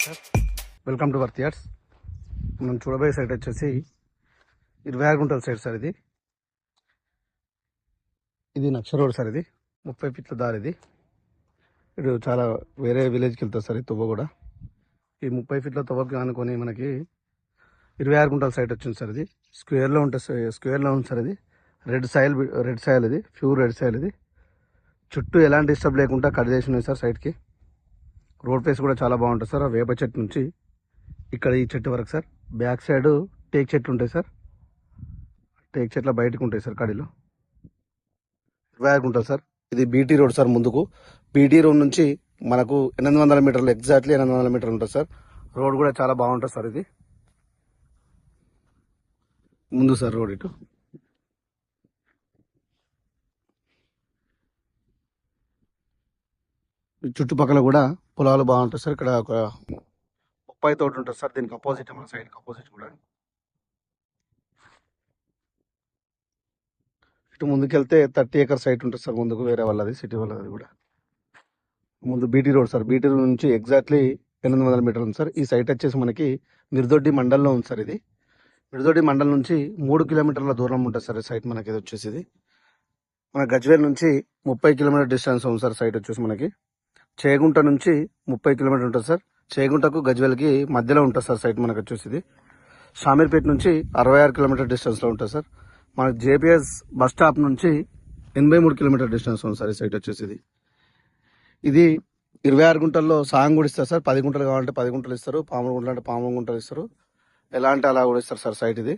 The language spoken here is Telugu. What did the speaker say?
Sir, welcome to worth yards. మనం చూడబోయే సైట్ వచ్చేసి 26 గుంటల సైట్ సార్. ఇది నక్ష రోడ్ సార్. ఇది 30 ఫీట్ల దారి. ఇది చాలా వేరే విలేజ్కి వెళ్తుంది సార్. ఈ తువ్వ కూడా ఈ 30 ఫీట్ల తువ్వకి అనుకొని మనకి 26 గుంటల సైట్ వచ్చింది సార్. ఇది స్క్వేర్లో ఉంటుంది, స్క్వేర్లో ఉంది సార్. ఇది రెడ్ సాయిల్, ఇది ప్యూర్ రెడ్ సాయిల్. ఇది చుట్టూ ఎలాంటి డిస్టర్బ్ లేకుండా కట్ చేసి ఉన్నాయి సార్. సైట్కి రోడ్ ఫేస్ కూడా చాలా బాగుంటుంది సార్. ఆ వేప చెట్టు నుంచి ఇక్కడ ఈ చెట్టు వరకు సార్. బ్యాక్ సైడ్ టేక్ చెట్లు ఉంటాయి సార్. టేక్ చెట్ల బయటకు ఉంటాయి సార్. కడిలో 26 గుంటలు సార్. ఇది బీటీ రోడ్ సార్. ముందుకు బీటీ రోడ్ నుంచి మనకు 800 మీటర్లు, ఎగ్జాక్ట్లీ 800 మీటర్లు ఉంటుంది సార్. రోడ్ కూడా చాలా బాగుంటుంది సార్. ఇది ముందు సార్ రోడ్. ఇటు చుట్టుపక్కల కూడా పొలాలు బాగుంటాయి సార్. ఇక్కడ ఒక 30 తోట ఉంటుంది సార్. దీనికి అపోజిట్, మన సైడ్ అపోజిట్ కూడా ఇటు ముందుకెళ్తే 30 ఎకర్ సైట్ ఉంటుంది సార్. ముందుకు వేరే వాళ్ళది, సిటీ వాళ్ళది కూడా. ముందు BT road sir. BT road నుంచి ఎగ్జాక్ట్లీ 800 మీటర్లు ఉంది సార్. ఈ సైట్ వచ్చేసి మనకి మిర్దొడ్డి మండలంలో ఉంది సార్. ఇది మిర్దొడ్డి మండలం నుంచి 3 కిలోమీటర్ల దూరం ఉంటుంది సార్ సైట్ మనకి. ఇది వచ్చేసి ఇది మన గజ్వేల్ నుంచి 30 కిలోమీటర్ డిస్టెన్స్ ఉంది సార్. సైట్ వచ్చేసి మనకి చేగుంట నుంచి 30 కిలోమీటర్ ఉంటుంది సార్. చేగుంటకు గజ్వేల్కి మధ్యలో ఉంటుంది సార్ సైట్ మనకు వచ్చేసి. ఇది షామీర్పేట నుంచి 66 కిలోమీటర్ డిస్టెన్స్లో ఉంటుంది సార్. మనకి జేపీఎస్ బస్ స్టాప్ నుంచి 83 కిలోమీటర్ డిస్టెన్స్ ఉంది సార్ ఈ సైట్ వచ్చేసి. ఇది 26 గుంటల్లో సాయం కూడా ఇస్తారు సార్. 10 గుంటలు కావాలంటే 10 గుంటలు ఇస్తారు, 13 గుంటలు అంటే 13 గుంటలు ఇస్తారు. ఎలా అంటే అలా కూడా ఇస్తారు సార్ సైట్ ఇది.